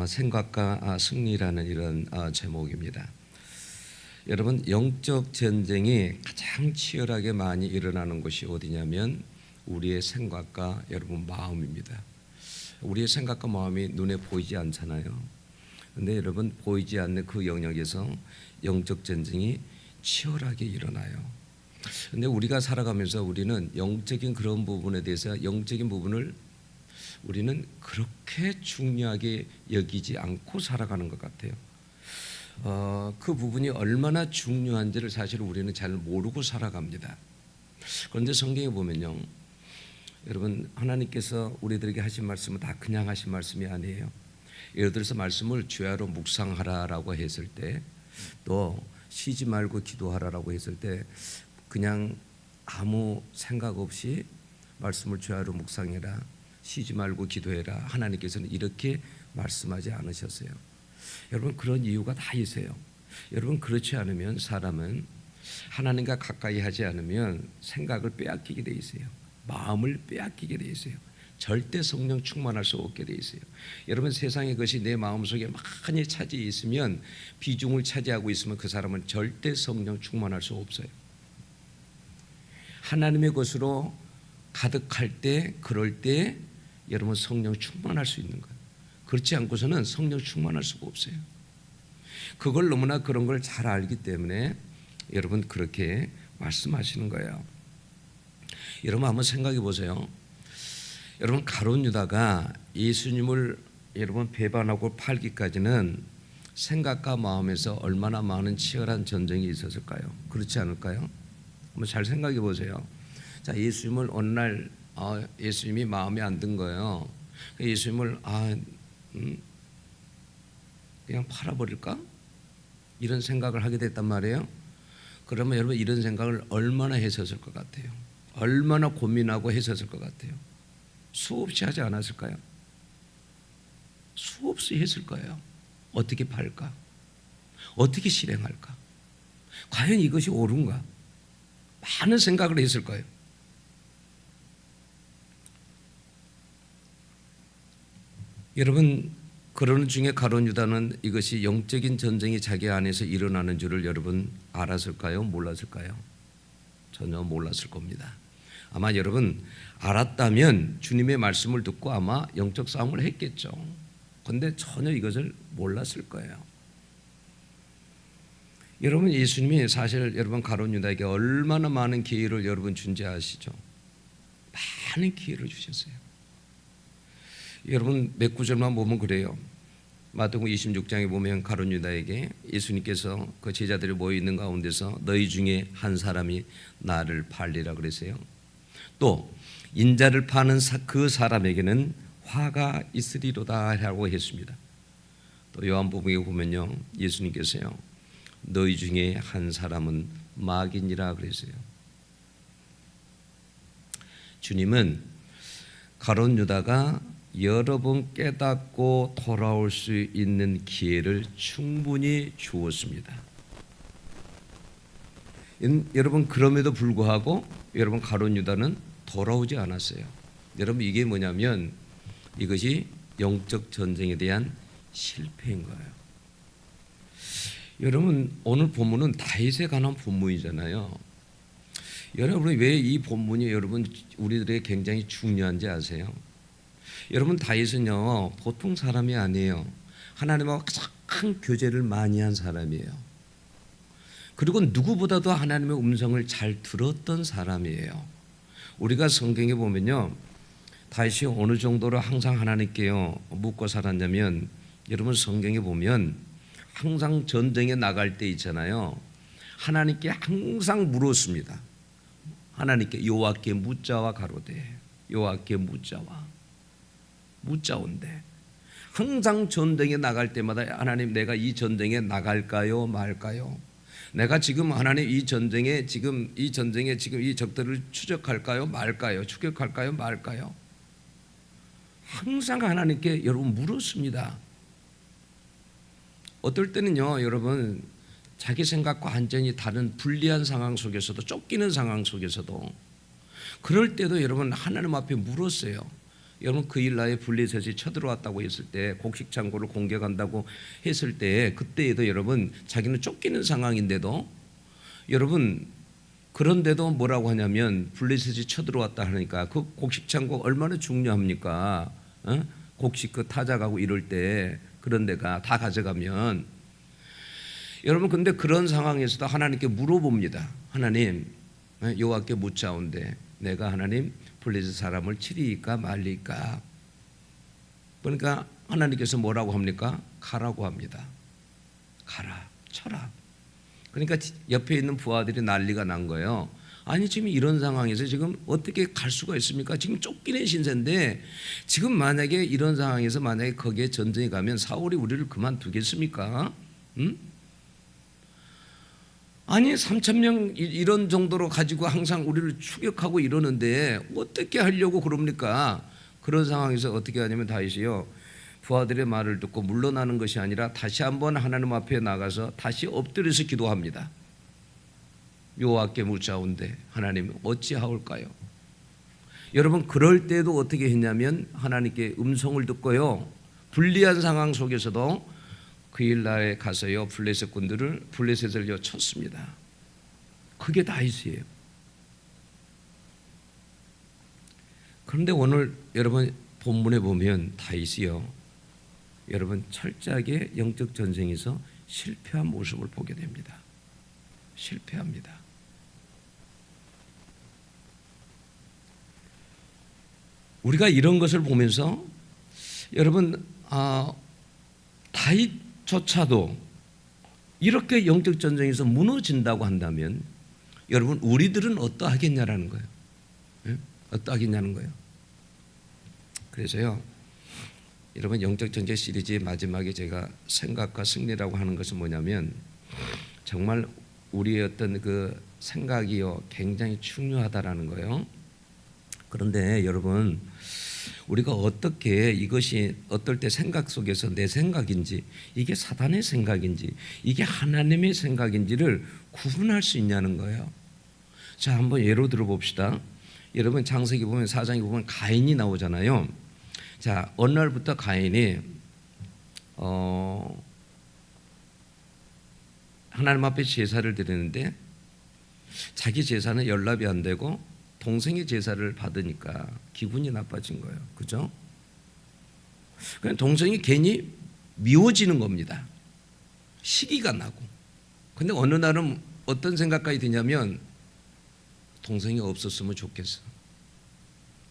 생각과 승리라는 이런 제목입니다. 여러분, 영적 전쟁이 가장 치열하게 많이 일어나는 곳이 어디냐면 우리의 생각과 여러분 마음입니다. 우리의 생각과 마음이 눈에 보이지 않잖아요. 근데 여러분, 보이지 않는 그 영역에서 영적 전쟁이 치열하게 일어나요. 근데 우리가 살아가면서 우리는 영적인 그런 부분에 대해서 영적인 부분을 우리는 그렇게 중요하게 여기지 않고 살아가는 것 같아요. 그 부분이 얼마나 중요한지를 사실 우리는 잘 모르고 살아갑니다. 그런데 성경에 보면요, 여러분, 하나님께서 우리들에게 하신 말씀은 다 그냥 하신 말씀이 아니에요. 예를 들어서 말씀을 주야로 묵상하라라고 했을 때, 또 쉬지 말고 기도하라라고 했을 때 그냥 아무 생각 없이 말씀을 주야로 묵상해라, 쉬지 말고 기도해라, 하나님께서는 이렇게 말씀하지 않으셨어요. 여러분, 그런 이유가 다 있어요. 여러분, 그렇지 않으면 사람은 하나님과 가까이 하지 않으면 생각을 빼앗기게 돼 있어요. 마음을 빼앗기게 돼 있어요. 절대 성령 충만할 수 없게 돼 있어요. 여러분, 세상의 것이 내 마음속에 많이 차지해 있으면, 비중을 차지하고 있으면 그 사람은 절대 성령 충만할 수 없어요. 하나님의 것으로 가득할 때, 그럴 때 여러분 성령 충만할 수 있는 거예요. 그렇지 않고서는 성령 충만할 수가 없어요. 그걸 너무나 그런 걸 잘 알기 때문에 여러분 그렇게 말씀하시는 거예요. 여러분 한번 생각해 보세요. 여러분, 가룟 유다가 예수님을 여러분 배반하고 팔기까지는 생각과 마음에서 얼마나 많은 치열한 전쟁이 있었을까요? 그렇지 않을까요? 한번 잘 생각해 보세요. 자, 예수님을 어느 날 예수님이 마음에 안 든 거예요. 예수님을 그냥 팔아버릴까? 이런 생각을 하게 됐단 말이에요. 그러면 여러분, 이런 생각을 얼마나 했었을 것 같아요? 얼마나 고민하고 했었을 것 같아요? 수없이 하지 않았을까요? 수없이 했을 거예요. 어떻게 팔까? 어떻게 실행할까? 과연 이것이 옳은가? 많은 생각을 했을 거예요. 여러분, 그러는 중에 가룟 유다는 이것이 영적인 전쟁이 자기 안에서 일어나는 줄을 여러분 알았을까요? 몰랐을까요? 전혀 몰랐을 겁니다. 아마 여러분 알았다면 주님의 말씀을 듣고 아마 영적 싸움을 했겠죠. 그런데 전혀 이것을 몰랐을 거예요. 여러분, 예수님이 사실 여러분 가룟 유다에게 얼마나 많은 기회를 여러분 준지 아시죠? 많은 기회를 주셨어요. 여러분, 몇 구절만 보면 그래요. 마태복음 26장에 보면 가룟 유다에게 예수님께서 그 제자들이 모여 있는 가운데서 너희 중에 한 사람이 나를 팔리라 그랬어요. 또 인자를 파는 그 사람에게는 화가 있으리로다 라고 했습니다. 또 요한복음에 보면요, 예수님께서요, 너희 중에 한 사람은 마귀니라 그랬어요. 주님은 가룟 유다가 여러 번 깨닫고 돌아올 수 있는 기회를 충분히 주었습니다. 여러분, 그럼에도 불구하고 여러분 가룟 유다는 돌아오지 않았어요. 여러분, 이게 뭐냐면 이것이 영적 전쟁에 대한 실패인 거예요. 여러분, 오늘 본문은 다윗에 관한 본문이잖아요. 여러분, 왜 이 본문이 여러분 우리들에게 굉장히 중요한지 아세요? 여러분, 다윗은요 보통 사람이 아니에요. 하나님하고 가장 교제를 많이 한 사람이에요. 그리고 누구보다도 하나님의 음성을 잘 들었던 사람이에요. 우리가 성경에 보면요, 다윗이 어느 정도로 항상 하나님께요 묻고 살았냐면, 여러분 성경에 보면 항상 전쟁에 나갈 때 있잖아요, 하나님께 항상 물었습니다. 하나님께 여호와께 묻자와 가로되, 여호와께 묻자온데, 항상 전쟁에 나갈 때마다 하나님, 내가 이 전쟁에 나갈까요 말까요? 내가 지금 하나님 이 전쟁에 지금 이 적들을 추적할까요 말까요? 추격할까요 말까요? 항상 하나님께 여러분 물었습니다. 어떨 때는요, 여러분 자기 생각과 완전히 다른 불리한 상황 속에서도, 쫓기는 상황 속에서도, 그럴 때도 여러분 하나님 앞에 물었어요. 여러분 그 일나에 블레셋이 쳐들어왔다고 했을 때 곡식 창고를 공격한다고 했을 때 그때에도 여러분 자기는 쫓기는 상황인데도 여러분 그런데도 뭐라고 하냐면 블레셋이 쳐들어왔다 하니까 그 곡식 창고 얼마나 중요합니까? 곡식 그 타작하고 이럴 때 그런 데가 다 가져가면 여러분 근데 그런 상황에서도 하나님께 물어봅니다. 하나님 여호와께 묻자온대 내가 하나님 블레셋 사람을 치리까 말리까. 그러니까 하나님께서 뭐라고 합니까? 가라고 합니다. 가라 쳐라. 그러니까 옆에 있는 부하들이 난리가 난 거예요. 아니 지금 이런 상황에서 지금 어떻게 갈 수가 있습니까? 지금 쫓기는 신세인데 지금 만약에 이런 상황에서 만약에 거기에 전쟁이 가면 사울이 우리를 그만두겠습니까? 응? 아니 3,000명 이런 정도로 가지고 항상 우리를 추격하고 이러는데 어떻게 하려고 그럽니까? 그런 상황에서 어떻게 하냐면 다윗이요 부하들의 말을 듣고 물러나는 것이 아니라 다시 한번 하나님 앞에 나가서 다시 엎드려서 기도합니다. 여호와께 묻자온대 하나님 어찌하올까요? 여러분 그럴 때도 어떻게 했냐면 하나님께 음성을 듣고요 불리한 상황 속에서도 그 일날에 가서요 블레셋을 쳤습니다. 그게 다윗이에요. 그런데 오늘 여러분 본문에 보면 다윗이요 여러분 철저하게 영적 전쟁에서 실패한 모습을 보게 됩니다. 실패합니다. 우리가 이런 것을 보면서 여러분 다윗조차도 이렇게 영적 전쟁에서 무너진다고 한다면 여러분 우리들은 어떠하겠냐라는 거예요. 네? 어떠하겠냐는 거예요. 그래서요 여러분 영적 전쟁 시리즈의 마지막에 제가 생각과 승리라고 하는 것은 뭐냐면 정말 우리의 어떤 그 생각이요 굉장히 중요하다라는 거예요. 그런데 여러분 우리가 어떻게 이것이 어떨 때 생각 속에서 내 생각인지 이게 사단의 생각인지 이게 하나님의 생각인지를 구분할 수 있냐는 거예요. 자 한번 예로 들어봅시다. 여러분 창세기 보면 4장에 보면 가인이 나오잖아요. 자 어느 날부터 가인이 하나님 앞에 제사를 드리는데 자기 제사는 연락이 안 되고 동생의 제사를 받으니까 기분이 나빠진 거예요. 그죠? 그냥 동생이 괜히 미워지는 겁니다. 시기가 나고. 근데 어느 날은 어떤 생각까지 드냐면 동생이 없었으면 좋겠어.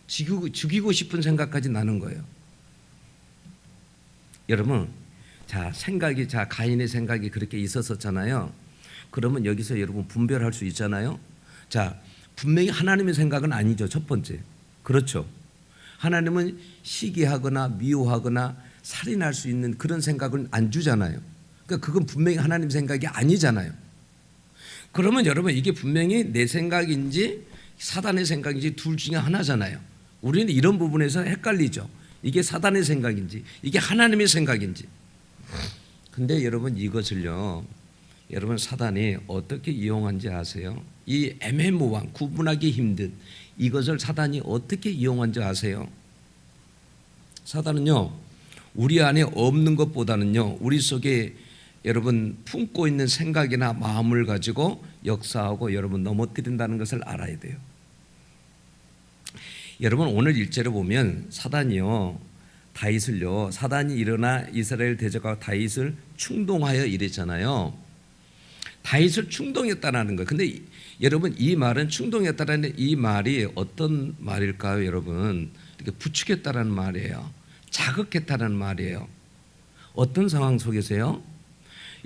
죽이고 싶은 생각까지 나는 거예요. 여러분, 자 가인의 생각이 그렇게 있었었잖아요. 그러면 여기서 여러분 분별할 수 있잖아요. 자, 분명히 하나님의 생각은 아니죠. 첫 번째, 그렇죠. 하나님은 시기하거나 미워하거나 살인할 수 있는 그런 생각을 안 주잖아요. 그러니까 그건 분명히 하나님 생각이 아니잖아요. 그러면 여러분 이게 분명히 내 생각인지 사단의 생각인지 둘 중에 하나잖아요. 우리는 이런 부분에서 헷갈리죠. 이게 사단의 생각인지 이게 하나님의 생각인지. 근데 여러분 이것을요 여러분 사단이 어떻게 이용한지 아세요? 이 애매모호한 구분하기 힘든 이것을 사단이 어떻게 이용한지 아세요? 사단은요 우리 안에 없는 것보다는요 우리 속에 여러분 품고 있는 생각이나 마음을 가지고 역사하고 여러분 넘어뜨린다는 것을 알아야 돼요. 여러분 오늘 일제를 보면 사단이요 다윗을요 사단이 일어나 이스라엘 대적하고 다윗을 충동하여 이랬잖아요. 다윗을 충동했다라는 거예요. 근데 여러분 이 말은 충동했다라는 이 말이 어떤 말일까요? 여러분 이렇게 부추겼다라는 말이에요. 자극했다라는 말이에요. 어떤 상황 속에서요?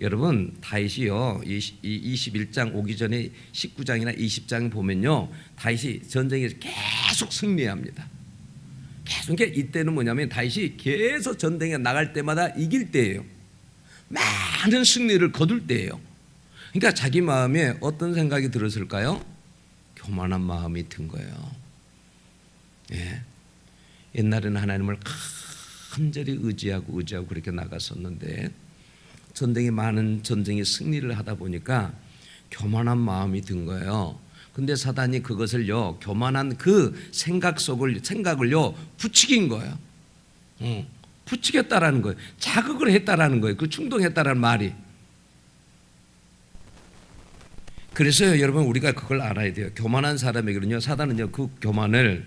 여러분 다윗이요 21장 오기 전에 19장이나 20장 보면요 다윗이 전쟁에서 계속 승리합니다. 계속. 그러니까 이때는 뭐냐면 다윗이 계속 전쟁에 나갈 때마다 이길 때예요. 많은 승리를 거둘 때예요. 그러니까 자기 마음에 어떤 생각이 들었을까요? 교만한 마음이 든 거예요. 예. 옛날에는 하나님을 간절히 의지하고 그렇게 나갔었는데 전쟁에 많은 전쟁에 승리를 하다 보니까 교만한 마음이 든 거예요. 근데 사단이 그것을요, 교만한 그 생각을요 부추긴 거예요. 부추겼다라는 거예요. 자극을 했다라는 거예요. 그 충동했다라는 말이. 그래서 여러분 우리가 그걸 알아야 돼요. 교만한 사람에게는요, 사단은요 그 교만을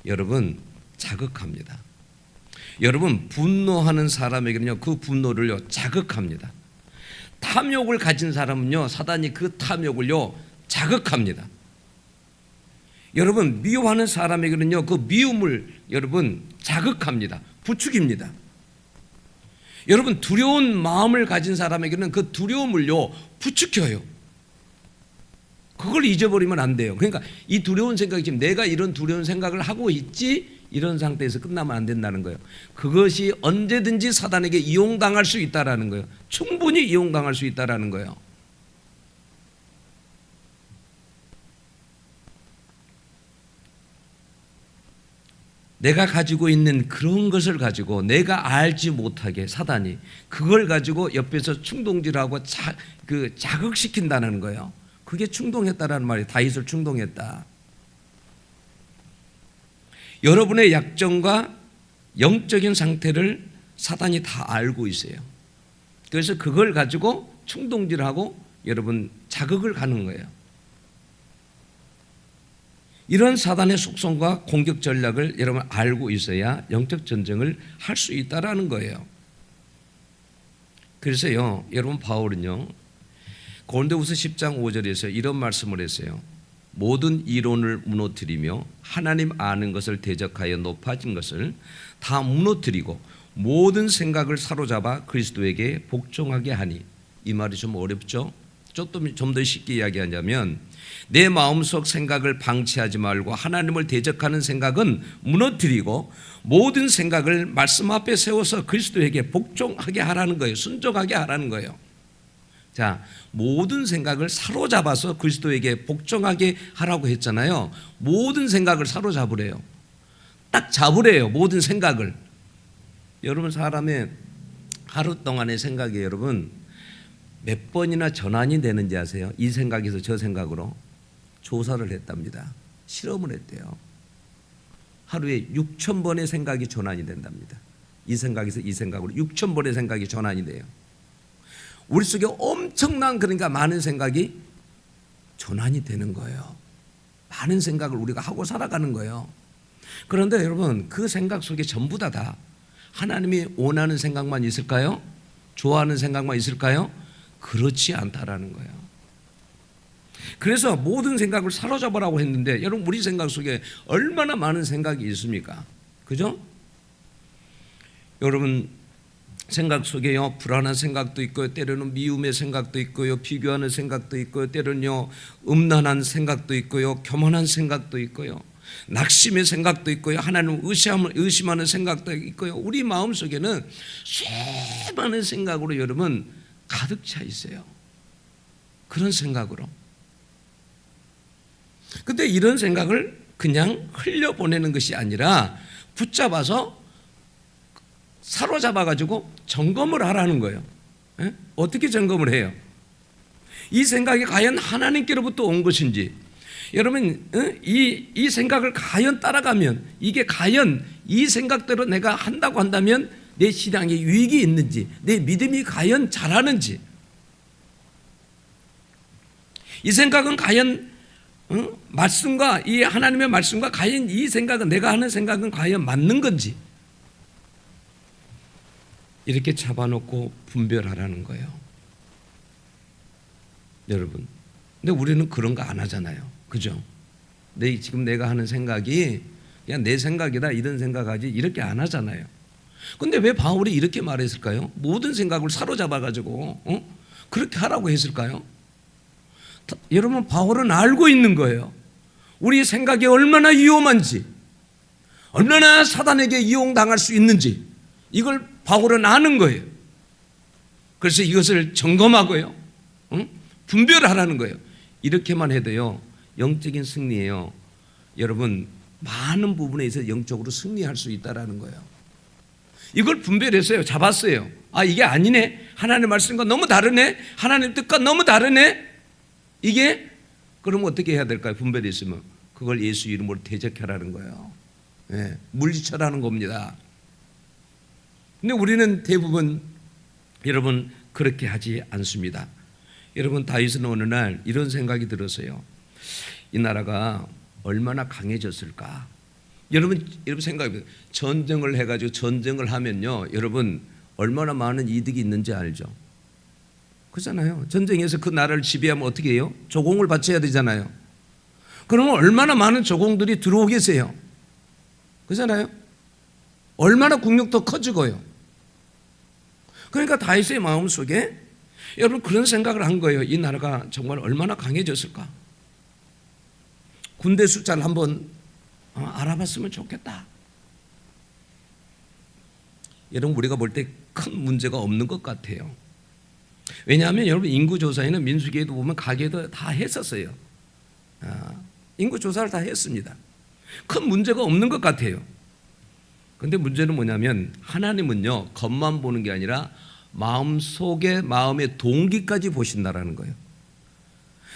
여러분 자극합니다. 여러분 분노하는 사람에게는요 그 분노를요 자극합니다. 탐욕을 가진 사람은요 사단이 그 탐욕을요 자극합니다. 여러분 미워하는 사람에게는요 그 미움을 여러분 자극합니다. 부추깁니다. 여러분 두려운 마음을 가진 사람에게는 그 두려움을요 부추겨요. 그걸 잊어버리면 안 돼요. 그러니까 이 두려운 생각이 지금 내가 이런 두려운 생각을 하고 있지, 이런 상태에서 끝나면 안 된다는 거예요. 그것이 언제든지 사단에게 이용당할 수 있다라는 거예요. 충분히 이용당할 수 있다라는 거예요. 내가 가지고 있는 그런 것을 가지고 내가 알지 못하게 사단이 그걸 가지고 옆에서 충동질하고 자극시킨다는 거예요. 그게 충동했다라는 말이에요. 다윗을 충동했다. 여러분의 약점과 영적인 상태를 사단이 다 알고 있어요. 그래서 그걸 가지고 충동질하고 여러분 자극을 가는 거예요. 이런 사단의 속성과 공격 전략을 여러분 알고 있어야 영적 전쟁을 할 수 있다라는 거예요. 그래서요, 여러분 바울은요, 고린도후서 10장 5절에서 이런 말씀을 했어요. 모든 이론을 무너뜨리며 하나님 아는 것을 대적하여 높아진 것을 다 무너뜨리고 모든 생각을 사로잡아 그리스도에게 복종하게 하니. 이 말이 좀 어렵죠? 좀 더 쉽게 이야기하자면 내 마음속 생각을 방치하지 말고 하나님을 대적하는 생각은 무너뜨리고 모든 생각을 말씀 앞에 세워서 그리스도에게 복종하게 하라는 거예요. 순종하게 하라는 거예요. 자, 모든 생각을 사로잡아서 그리스도에게 복종하게 하라고 했잖아요. 모든 생각을 사로잡으래요. 딱 잡으래요. 모든 생각을. 여러분 사람의 하루 동안의 생각이 여러분 몇 번이나 전환이 되는지 아세요? 이 생각에서 저 생각으로 조사를 했답니다. 실험을 했대요. 하루에 6,000번의 생각이 전환이 된답니다. 이 생각에서 이 생각으로 6,000번의 생각이 전환이 돼요. 우리 속에 엄청난 그러니까 많은 생각이 전환이 되는 거예요. 많은 생각을 우리가 하고 살아가는 거예요. 그런데 여러분 그 생각 속에 전부 다 하나님이 원하는 생각만 있을까요? 좋아하는 생각만 있을까요? 그렇지 않다라는 거예요. 그래서 모든 생각을 사로잡으라고 했는데 여러분 우리 생각 속에 얼마나 많은 생각이 있습니까? 그죠? 여러분 생각 속에요 불안한 생각도 있고요, 때로는 미움의 생각도 있고요, 비교하는 생각도 있고요, 때로는요 음란한 생각도 있고요, 교만한 생각도 있고요, 낙심의 생각도 있고요, 하나님을 의심하는 생각도 있고요. 우리 마음 속에는 수많은 생각으로 여러분 가득 차 있어요. 그런 생각으로. 근데 이런 생각을 그냥 흘려보내는 것이 아니라 붙잡아서 사로잡아가지고 점검을 하라는 거예요. 에? 어떻게 점검을 해요? 이 생각이 과연 하나님께로부터 온 것인지, 여러분 이 생각을 과연 따라가면 이게 과연 이 생각대로 내가 한다고 한다면 내 신앙에 유익이 있는지, 내 믿음이 과연 자라는지, 이 생각은 과연 말씀과 이 하나님의 말씀과 과연 이 생각은 내가 하는 생각은 과연 맞는 건지 이렇게 잡아놓고 분별하라는 거예요. 여러분, 근데 우리는 그런 거 안 하잖아요. 그죠? 지금 내가 하는 생각이 그냥 내 생각이다 이런 생각하지 이렇게 안 하잖아요. 근데 왜 바울이 이렇게 말했을까요? 모든 생각을 사로잡아가지고 그렇게 하라고 했을까요? 여러분 바울은 알고 있는 거예요. 우리 생각이 얼마나 위험한지, 얼마나 사단에게 이용당할 수 있는지 이걸 바울은 아는 거예요. 그래서 이것을 점검하고요, 분별하라는 거예요. 이렇게만 해도요 영적인 승리예요. 여러분 많은 부분에 있어서 영적으로 승리할 수 있다라는 거예요. 이걸 분별했어요. 잡았어요. 아 이게 아니네. 하나님의 말씀과 너무 다르네. 하나님 뜻과 너무 다르네. 이게 그럼 어떻게 해야 될까요? 분별했으면 그걸 예수 이름으로 대적하라는 거예요. 예, 물리쳐라는 겁니다. 근데 우리는 대부분 여러분 그렇게 하지 않습니다. 여러분 다윗은 어느 날 이런 생각이 들었어요. 이 나라가 얼마나 강해졌을까? 여러분 생각해보세요. 전쟁을 해가지고 전쟁을 하면요, 여러분 얼마나 많은 이득이 있는지 알죠? 그렇잖아요. 전쟁에서 그 나라를 지배하면 어떻게 해요? 조공을 바쳐야 되잖아요. 그러면 얼마나 많은 조공들이 들어오겠어요? 그렇잖아요. 얼마나 국력도 커지고요. 그러니까 다윗의 마음속에 여러분 그런 생각을 한 거예요. 이 나라가 정말 얼마나 강해졌을까? 군대 숫자를 한번 알아봤으면 좋겠다. 여러분 우리가 볼 때 큰 문제가 없는 것 같아요. 왜냐하면 여러분 인구조사에는 민수기에도 보면 가게도 다 했었어요. 인구조사를 다 했습니다. 큰 문제가 없는 것 같아요. 그런데 문제는 뭐냐면 하나님은요 겉만 보는 게 아니라 마음의 동기까지 보신다라는 거예요.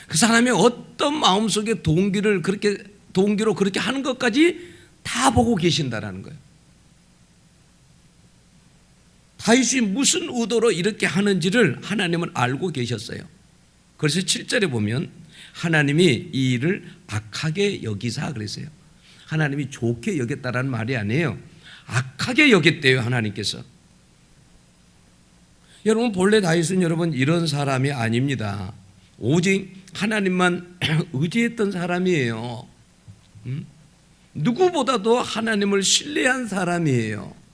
그 사람의 어떤 마음속의 동기로 그렇게 하는 것까지 다 보고 계신다라는 거예요. 다윗이 무슨 의도로 이렇게 하는지를 하나님은 알고 계셨어요. 그래서 7절에 보면 하나님이 이 일을 악하게 여기사 그랬어요. 하나님이 좋게 여겼다라는 말이 아니에요. 악하게 여겼대요, 하나님께서. 여러분 본래 다윗은 여러분 이런 사람이 아닙니다. 오직 하나님만 의지했던 사람이에요. 누구보다도 하나님을 신뢰한 사람이에요.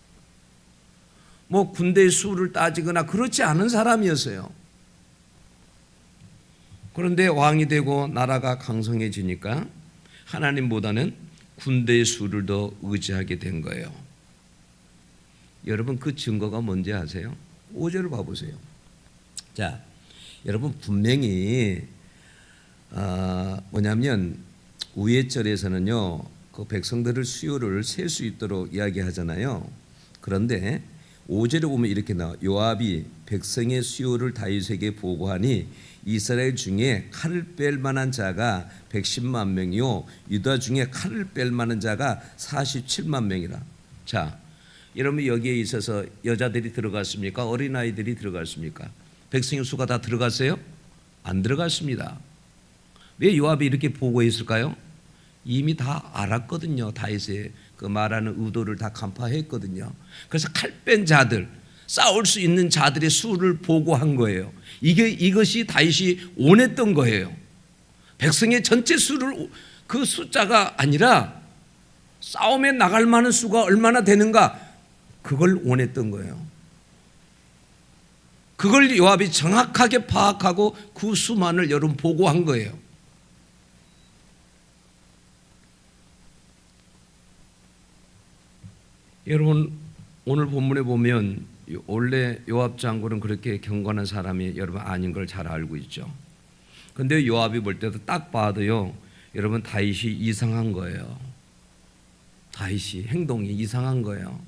뭐 군대의 수를 따지거나 그렇지 않은 사람이었어요. 그런데 왕이 되고 나라가 강성해지니까 하나님보다는 군대의 수를 더 의지하게 된 거예요. 여러분 그 증거가 뭔지 아세요? 5절을 봐보세요. 자, 여러분 분명히 뭐냐면 위에 절에서는요 그 백성들을 수요를 셀 수 있도록 이야기하잖아요. 그런데 5절에 보면 이렇게 나와. 요압이 백성의 수요를 다윗에게 보고하니 이스라엘 중에 칼을 뺄 만한 자가 110만 명이요 유다 중에 칼을 뺄 만한 자가 47만 명이라. 자, 여러분 여기에 있어서 여자들이 들어갔습니까? 어린아이들이 들어갔습니까? 백성의 수가 다 들어갔어요? 안 들어갔습니다. 왜 요압이 이렇게 보고했을까요? 이미 다 알았거든요. 다윗의 그 말하는 의도를 다 간파했거든요. 그래서 칼 뺀 자들, 싸울 수 있는 자들의 수를 보고한 거예요. 이것이 다윗이 원했던 거예요. 백성의 전체 수를 그 숫자가 아니라 싸움에 나갈 만한 수가 얼마나 되는가 그걸 원했던 거예요. 그걸 요압이 정확하게 파악하고 그 수만을 여러분 보고한 거예요. 여러분 오늘 본문에 보면 원래 요압 장군은 그렇게 경건한 사람이 여러분 아닌 걸 잘 알고 있죠. 그런데 요압이 볼 때도 딱 봐도요 여러분 다윗이 이상한 거예요. 다윗이 행동이 이상한 거예요.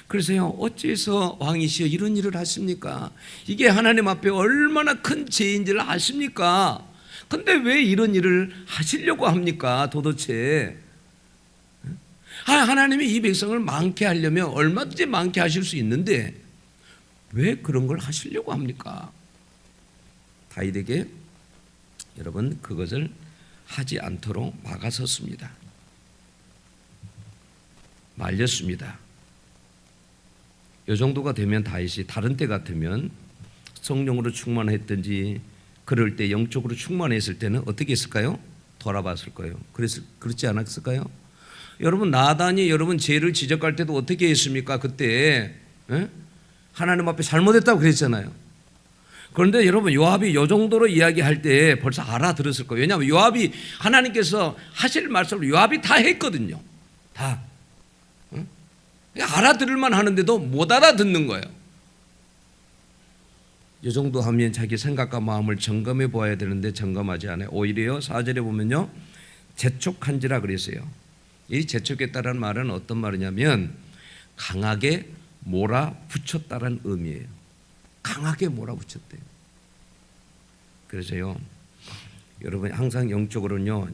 그래서요 어째서 왕이시여 이런 일을 하십니까? 이게 하나님 앞에 얼마나 큰 죄인지를 아십니까? 근데 왜 이런 일을 하시려고 합니까 도대체? 하나님이 이 백성을 많게 하려면 얼마든지 많게 하실 수 있는데 왜 그런 걸 하시려고 합니까? 다윗에게 여러분 그것을 하지 않도록 막아섰습니다. 말렸습니다. 이 정도가 되면 다윗이 다른 때 같으면 성령으로 충만했든지 그럴 때 영적으로 충만했을 때는 어떻게 했을까요? 돌아봤을 거예요. 그렇지 않았을까요? 여러분 나단이 여러분 죄를 지적할 때도 어떻게 했습니까? 그때 하나님 앞에 잘못했다고 그랬잖아요. 그런데 여러분 요압이 이 정도로 이야기할 때 벌써 알아들었을 거예요. 왜냐하면 요압이 하나님께서 하실 말씀을 요압이 다 했거든요. 다 알아들을만 하는데도 못 알아듣는 거예요. 이 정도 하면 자기 생각과 마음을 점검해 보아야 되는데 점검하지 않아요. 오히려 4절에 보면요 재촉한지라 그랬어요. 이 재촉했다는 말은 어떤 말이냐면 강하게 몰아붙였다는 의미예요. 강하게 몰아붙였대요. 그래서요 여러분 항상 영적으로는요,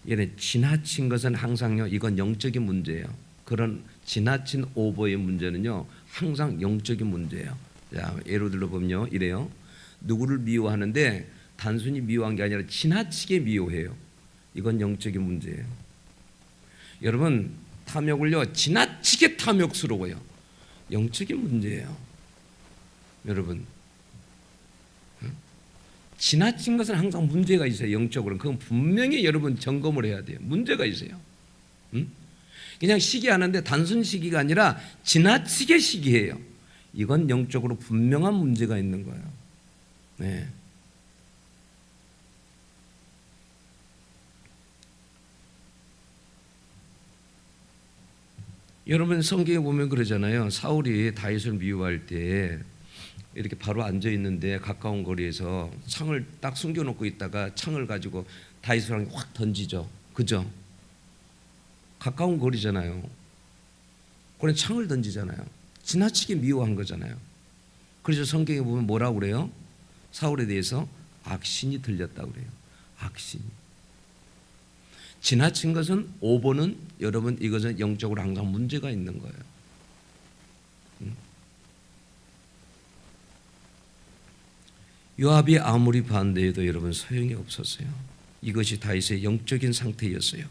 이런 지나친 것은 항상요, 이건 영적인 문제예요. 그런 지나친 오버의 문제는요, 항상 영적인 문제예요. 자, 예를 들어 보면요, 이래요. 누구를 미워하는데 단순히 미워한 게 아니라 지나치게 미워해요. 이건 영적인 문제예요. 여러분 탐욕을요, 지나치게 탐욕스러워요. 영적인 문제예요. 여러분 지나친 것은 항상 문제가 있어요. 영적으로는 그건 분명히 여러분 점검을 해야 돼요. 문제가 있어요. 그냥 시기하는데 단순 시기가 아니라 지나치게 시기해요. 이건 영적으로 분명한 문제가 있는 거예요. 네. 여러분 성경에 보면 그러잖아요. 사울이 다윗을 미워할 때 이렇게 바로 앉아 있는데 가까운 거리에서 창을 딱 숨겨놓고 있다가 창을 가지고 다윗을 확 던지죠. 그죠? 가까운 거리잖아요. 그래 창을 던지잖아요. 지나치게 미워한 거잖아요. 그래서 성경에 보면 뭐라고 그래요? 사울에 대해서 악신이 들렸다고 그래요. 악신이. 지나친 것은 오버는 여러분 이것은 영적으로 항상 문제가 있는 거예요. 요압이 아무리 반대해도 여러분 소용이 없었어요. 이것이 다윗의 영적인 상태였어요.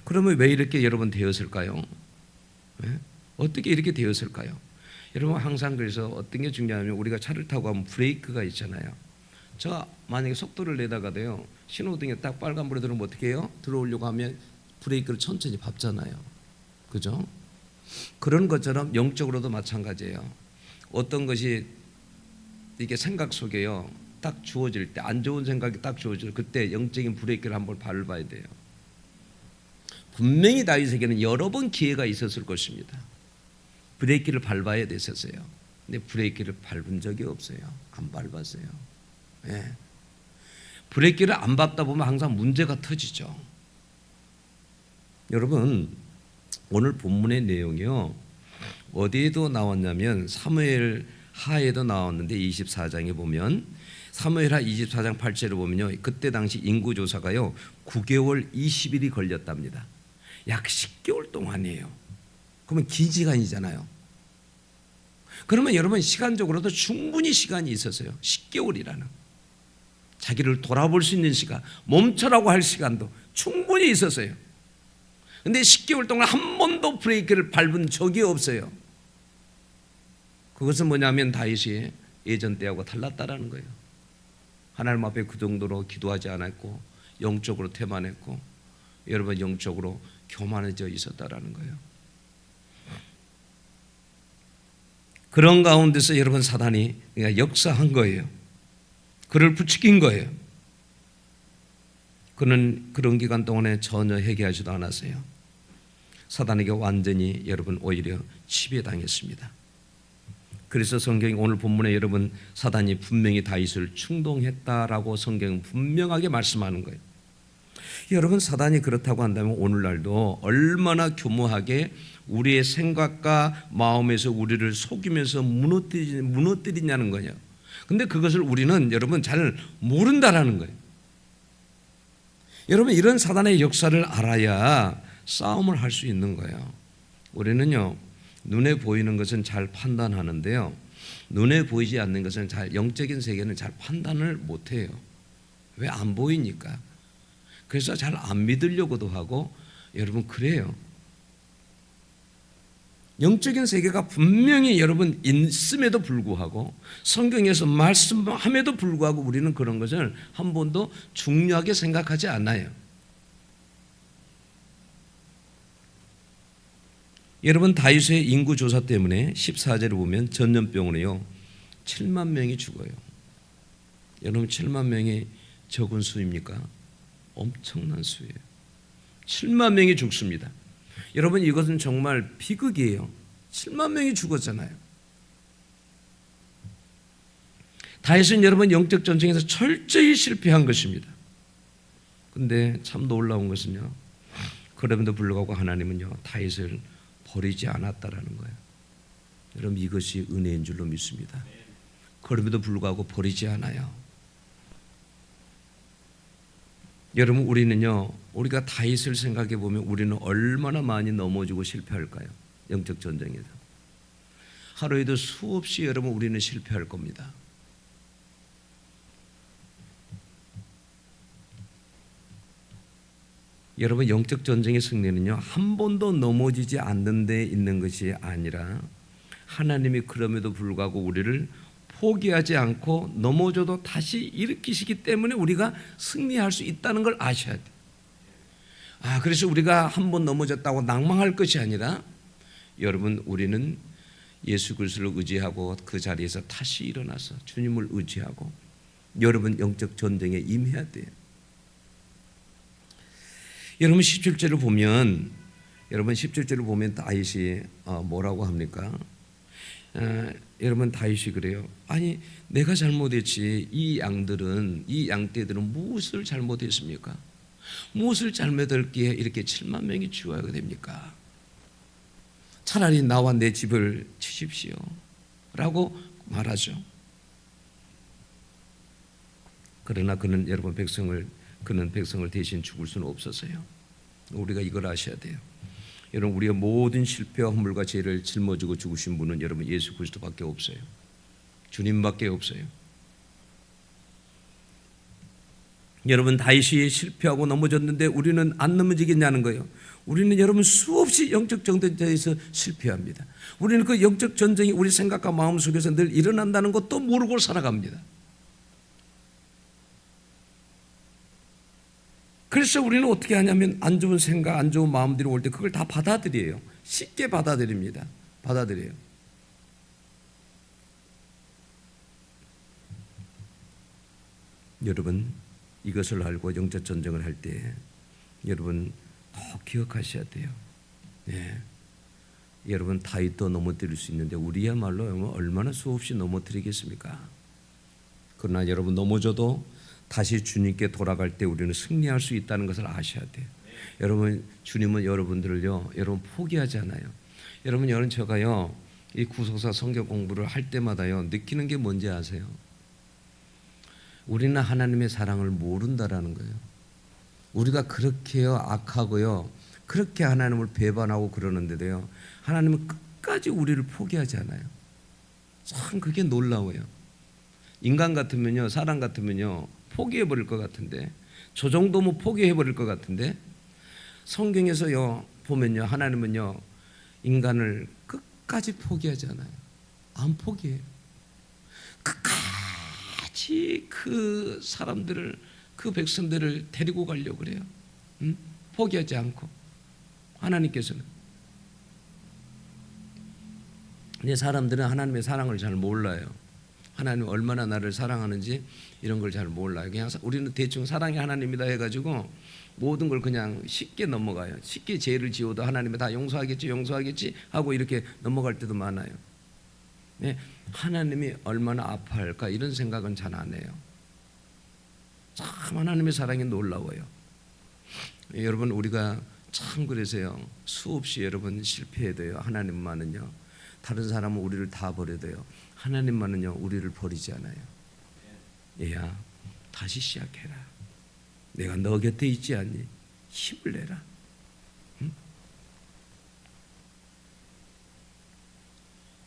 그러면 왜 이렇게 여러분 되었을까요? 네? 어떻게 이렇게 되었을까요? 여러분 항상 그래서 어떤 게 중요하면 우리가 차를 타고 가면 브레이크가 있잖아요. 제가 만약에 속도를 내다가도요, 신호등에 딱 빨간불에 들어오면 어떻게 해요? 들어오려고 하면 브레이크를 천천히 밟잖아요. 그죠? 그런 것처럼 영적으로도 마찬가지예요. 어떤 것이 이게 생각 속에요, 딱 주어질 때, 안 좋은 생각이 딱 주어질 그때 영적인 브레이크를 한번 밟아야 돼요. 분명히 다윗에게는 여러 번 기회가 있었을 것입니다. 브레이크를 밟아야 됐었어요. 근데 브레이크를 밟은 적이 없어요. 안 밟았어요. 네. 브레이크를 안 밟다 보면 항상 문제가 터지죠. 여러분 오늘 본문의 내용이요, 어디에도 나왔냐면 사무엘 하에도 나왔는데 24장에 보면 사무엘하 24장 8절에 보면요, 그때 당시 인구조사가요 9개월 20일이 걸렸답니다. 약 10개월 동안이에요. 그러면 긴 시간이잖아요. 그러면 여러분 시간적으로도 충분히 시간이 있었어요. 10개월이라는 자기를 돌아볼 수 있는 시간, 멈춰라고 할 시간도 충분히 있었어요. 근데 10개월 동안 한 번도 브레이크를 밟은 적이 없어요. 그것은 뭐냐면 다윗이 예전 때하고 달랐다라는 거예요. 하나님 앞에 그 정도로 기도하지 않았고 영적으로 태만했고 여러분 영적으로 교만해져 있었다라는 거예요. 그런 가운데서 여러분 사단이 역사한 거예요. 그를 부추긴 거예요. 그는 그런 기간 동안에 전혀 회개하지도 않았어요. 사단에게 완전히 여러분 오히려 지배당했습니다. 그래서 성경이 오늘 본문에 여러분 사단이 분명히 다윗을 충동했다라고 성경은 분명하게 말씀하는 거예요. 여러분 사단이 그렇다고 한다면 오늘날도 얼마나 교묘하게 우리의 생각과 마음에서 우리를 속이면서 무너뜨리냐는 거예요. 근데 그것을 우리는 여러분 잘 모른다라는 거예요. 여러분 이런 사단의 역사를 알아야 싸움을 할 수 있는 거예요. 우리는요 눈에 보이는 것은 잘 판단하는데요, 눈에 보이지 않는 것은 잘 영적인 세계는 잘 판단을 못해요. 왜? 안 보이니까. 그래서 잘 안 믿으려고도 하고 여러분 그래요. 영적인 세계가 분명히 여러분 있음에도 불구하고 성경에서 말씀함에도 불구하고 우리는 그런 것을 한 번도 중요하게 생각하지 않아요. 여러분 다윗의 인구조사 때문에 14절을 보면 전염병으로요 7만 명이 죽어요. 여러분 7만 명이 적은 수입니까? 엄청난 수예요. 7만 명이 죽습니다. 여러분 이것은 정말 비극이에요. 7만 명이 죽었잖아요. 다윗은 여러분 영적 전쟁에서 철저히 실패한 것입니다. 그런데 참 놀라운 것은요, 그럼에도 불구하고 하나님은요 다윗을 버리지 않았다라는 거예요. 여러분 이것이 은혜인 줄로 믿습니다. 그럼에도 불구하고 버리지 않아요. 여러분, 우리가 다윗을 생각해 보면 우리는 얼마나 많이 넘어지고 실패할까요? 영적 전쟁에서 하루에도 수없이 여러분 우리는 실패할 겁니다. 여러분, 영적 전쟁의 승리는요, 한 번도 넘어지지 않는 데 있는 것이 아니라 하나님이 그럼에도 불구하고 우리를 포기하지 않고 넘어져도 다시 일으키시기 때문에 우리가 승리할 수 있다는 걸 아셔야 돼요. 그래서 우리가 한 번 넘어졌다고 낭망할 것이 아니라 여러분, 우리는 예수 그리스도를 의지하고 그 자리에서 다시 일어나서 주님을 의지하고 여러분 영적 전쟁에 임해야 돼요. 여러분 17절을 보면 다윗이 뭐라고 합니까? 여러분 다윗이 그래요. 아니 내가 잘못했지 이 양떼들은 무엇을 잘못했습니까? 무엇을 잘못했기에 이렇게 7만 명이 죽어야 됩니까? 차라리 나와 내 집을 치십시오 라고 말하죠. 그러나 그는 백성을 대신 죽을 수는 없었어요. 우리가 이걸 아셔야 돼요. 여러분, 우리의 모든 실패와 허물과 죄를 짊어지고 죽으신 분은 여러분 예수 그리스도밖에 없어요. 주님밖에 없어요. 여러분, 다윗이 실패하고 넘어졌는데 우리는 안 넘어지겠냐는 거예요. 우리는 여러분 수없이 영적 전쟁에서 실패합니다. 우리는 그 영적 전쟁이 우리 생각과 마음 속에서 늘 일어난다는 것도 모르고 살아갑니다. 그래서 우리는 어떻게 하냐면 안 좋은 생각, 안 좋은 마음들이 올 때 그걸 다 받아들여요. 쉽게 받아들입니다. 받아들여요. 여러분, 이것을 알고 영적 전쟁을 할 때 여러분 꼭 기억하셔야 돼요. 네. 여러분 다윗도 넘어뜨릴 수 있는데 우리야말로 얼마나 수없이 넘어뜨리겠습니까? 그러나 여러분 넘어져도 다시 주님께 돌아갈 때 우리는 승리할 수 있다는 것을 아셔야 돼요. 여러분, 주님은 여러분들을요, 여러분 포기하지 않아요. 여러분 제가요, 이 구속사 성경 공부를 할 때마다요, 느끼는 게 뭔지 아세요? 우리는 하나님의 사랑을 모른다라는 거예요. 우리가 그렇게요 악하고요, 그렇게 하나님을 배반하고 그러는데도요, 하나님은 끝까지 우리를 포기하지 않아요. 참 그게 놀라워요. 인간 같으면요, 사람 같으면요, 포기해버릴 것 같은데, 저 정도면 포기해버릴 것 같은데, 성경에서요 보면요, 하나님은요 인간을 끝까지 포기하지 않아요. 안 포기해요. 끝까지 그 사람들을, 그 백성들을 데리고 가려고 그래요. 포기하지 않고 하나님께서는. 근데 사람들은 하나님의 사랑을 잘 몰라요. 하나님 얼마나 나를 사랑하는지 이런 걸 잘 몰라요. 그냥 우리는 대충 사랑이 하나님이다 해가지고 모든 걸 그냥 쉽게 넘어가요. 쉽게 죄를 지어도 하나님이 다 용서하겠지 하고 이렇게 넘어갈 때도 많아요. 네, 하나님이 얼마나 아파할까 이런 생각은 잘 안 해요. 참 하나님의 사랑이 놀라워요. 여러분, 우리가 참 그래서요 수없이 여러분 실패해도요, 하나님만은요, 다른 사람은 우리를 다 버려도요, 하나님만은요 우리를 버리지 않아요. 얘야, 다시 시작해라. 내가 너 곁에 있지 않니? 힘을 내라. 응?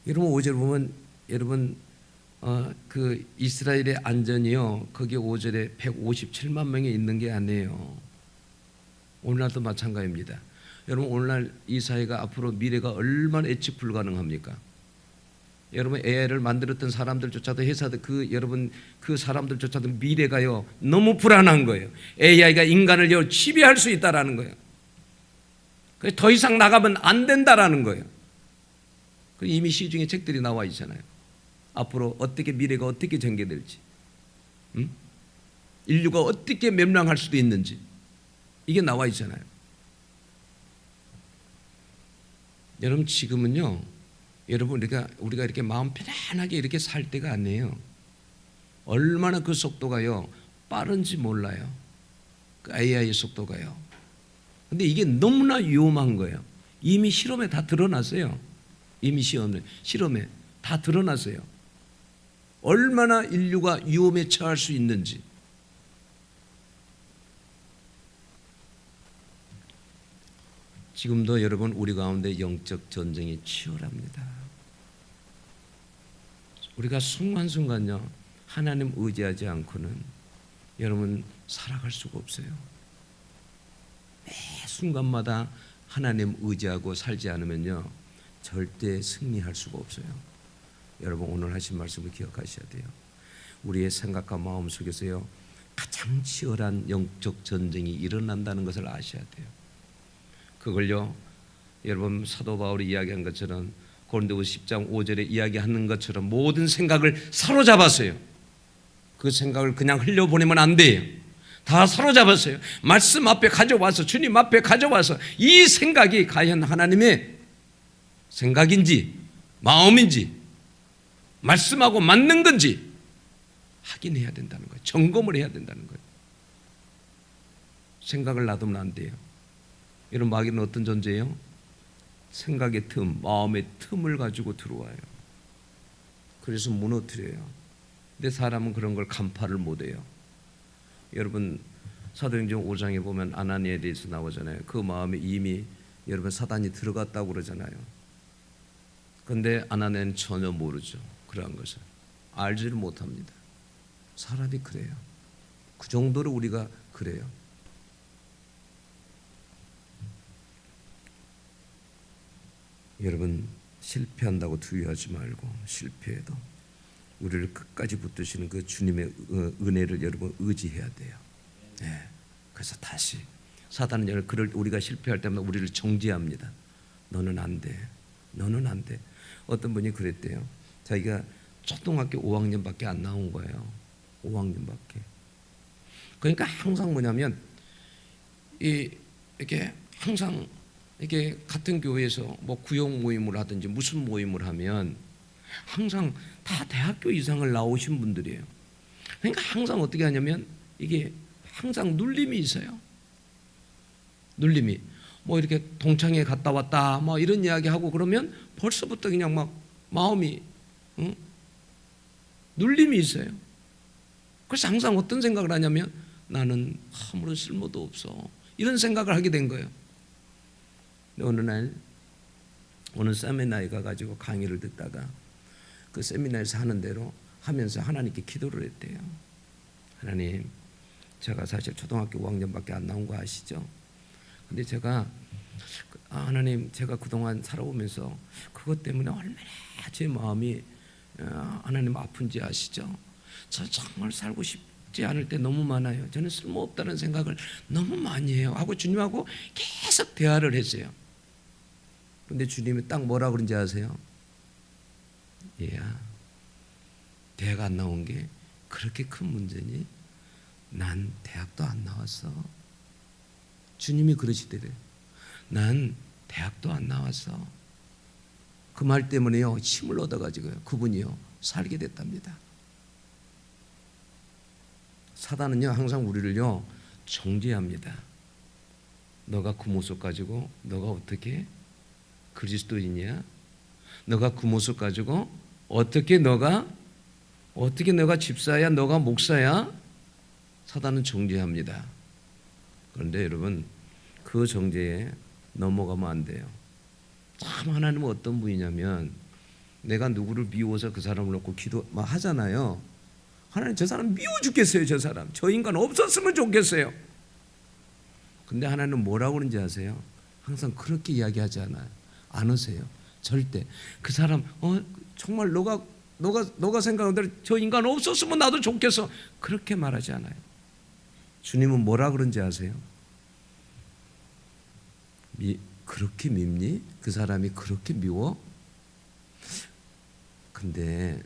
여러분 5절 보면 여러분 그 이스라엘의 안전이요, 거기 5절에 157만 명이 있는 게 아니에요. 오늘날도 마찬가지입니다. 여러분, 오늘날 이 사회가 앞으로 미래가 얼마나 예측 불가능합니까? 여러분, AI를 만들었던 사람들조차도 회사들 여러분 그 사람들조차도 미래가요 너무 불안한 거예요. AI가 인간을요 지배할 수 있다라는 거예요. 그래서 더 이상 나가면 안 된다라는 거예요. 이미 시중에 책들이 나와 있잖아요. 앞으로 미래가 어떻게 전개될지, 인류가 어떻게 멸망할 수도 있는지 이게 나와 있잖아요. 여러분, 지금은요, 여러분 우리가 이렇게 마음 편안하게 이렇게 살 때가 아니에요. 얼마나 그 속도가요 빠른지 몰라요. 그 AI의 속도가요. 근데 이게 너무나 위험한 거예요. 이미 실험에 다 드러났어요. 이미 실험에 다 드러났어요. 얼마나 인류가 위험에 처할 수 있는지. 지금도 여러분 우리 가운데 영적 전쟁이 치열합니다. 우리가 순간순간요 하나님 의지하지 않고는 여러분 살아갈 수가 없어요. 매 순간마다 하나님 의지하고 살지 않으면요 절대 승리할 수가 없어요. 여러분 오늘 하신 말씀을 기억하셔야 돼요. 우리의 생각과 마음 속에서요 가장 치열한 영적 전쟁이 일어난다는 것을 아셔야 돼요. 그걸요 여러분 사도 바울이 이야기한 것처럼 고린도후서 10장 5절에 이야기하는 것처럼 모든 생각을 사로잡았어요. 그 생각을 그냥 흘려보내면 안 돼요. 다 사로잡았어요. 말씀 앞에 가져와서 주님 앞에 가져와서 이 생각이 과연 하나님의 생각인지 마음인지 말씀하고 맞는 건지 확인해야 된다는 거예요. 점검을 해야 된다는 거예요. 생각을 놔두면 안 돼요. 이런 마귀는 어떤 존재예요? 생각의 틈, 마음의 틈을 가지고 들어와요. 그래서 무너뜨려요. 근데 사람은 그런 걸 간파를 못해요. 여러분 사도행전 5장에 보면 아나니아에 대해서 나오잖아요. 그 마음에 이미 여러분 사단이 들어갔다고 그러잖아요. 그런데 아나니아는 전혀 모르죠. 그러한 것을 알지를 못합니다. 사람이 그래요. 그 정도로 우리가 그래요. 여러분 실패한다고 두려워하지 말고 실패해도 우리를 끝까지 붙드시는 그 주님의 은혜를 여러분 의지해야 돼요. 네. 그래서 다시 사단은 그럴 우리가 실패할 때마다 우리를 정죄합니다. 너는 안 돼. 너는 안 돼. 어떤 분이 그랬대요. 자기가 초등학교 5학년밖에 안 나온 거예요. 5학년밖에. 그러니까 항상 뭐냐면 이렇게 항상 이게 같은 교회에서 뭐 구역 모임을 하든지 무슨 모임을 하면 항상 다 대학교 이상을 나오신 분들이에요. 그러니까 항상 어떻게 하냐면 이게 항상 눌림이 있어요. 눌림이 뭐 이렇게 동창회 갔다 왔다 뭐 이런 이야기 하고 그러면 벌써부터 그냥 막 마음이 눌림이 있어요. 그래서 항상 어떤 생각을 하냐면 나는 아무런 쓸모도 없어 이런 생각을 하게 된 거예요. 어느 날 오늘 세미나에 가가지고 강의를 듣다가 그 세미나에서 하는 대로 하면서 하나님께 기도를 했대요. 하나님, 제가 사실 초등학교 5학년밖에 안 나온 거 아시죠? 근데 제가 하나님 제가 그동안 살아오면서 그것 때문에 얼마나 제 마음이 하나님 아픈지 아시죠? 저 정말 살고 싶지 않을 때 너무 많아요. 저는 쓸모없다는 생각을 너무 많이 해요. 하고 주님하고 계속 대화를 했어요. 근데 주님이 딱 뭐라 그런지 아세요? 얘야, 대학 안 나온 게 그렇게 큰 문제니? 난 대학도 안 나왔어. 주님이 그러시더래요. 난 대학도 안 나왔어. 그 말 때문에요 힘을 얻어가지고요 그분이요 살게 됐답니다. 사단은요 항상 우리를요 정죄합니다. 너가 그 모습 가지고 너가 어떻게 그리스도인이야? 너가 그 모습 가지고 어떻게 너가 집사야? 너가 목사야? 사단은 정죄합니다. 그런데 여러분 그 정죄에 넘어가면 안 돼요. 참 하나님은 어떤 분이냐면 내가 누구를 미워서 그 사람을 놓고 기도 하잖아요. 하나님 저 사람 미워 죽겠어요. 저 인간 없었으면 좋겠어요. 근데 하나님은 뭐라고 그러는지 아세요? 항상 그렇게 이야기하지 않으세요. 절대 그 사람 정말 너가 생각하는 대로 저 인간 없었으면 나도 좋겠어 그렇게 말하지 않아요. 주님은 뭐라 그런지 아세요? 그렇게 밉니? 그 사람이 그렇게 미워? 근데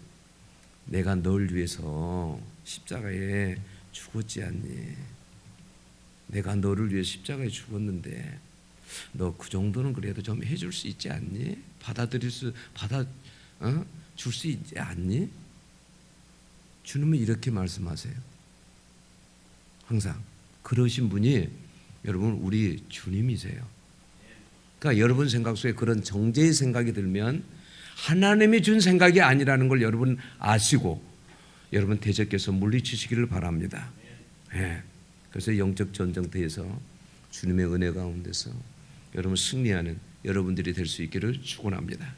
내가 널 위해서 십자가에 죽었지 않니? 내가 너를 위해 십자가에 죽었는데 너 그 정도는 그래도 좀 해줄 수 있지 않니? 줄 수 있지 않니? 주님은 이렇게 말씀하세요. 항상 그러신 분이 여러분 우리 주님이세요. 그러니까 여러분 생각 속에 그런 정죄의 생각이 들면 하나님이 준 생각이 아니라는 걸 여러분 아시고 여러분 대적해서 물리치시기를 바랍니다. 네. 그래서 영적 전쟁터에서 주님의 은혜 가운데서 여러분 승리하는 여러분들이 될 수 있기를 축원합니다.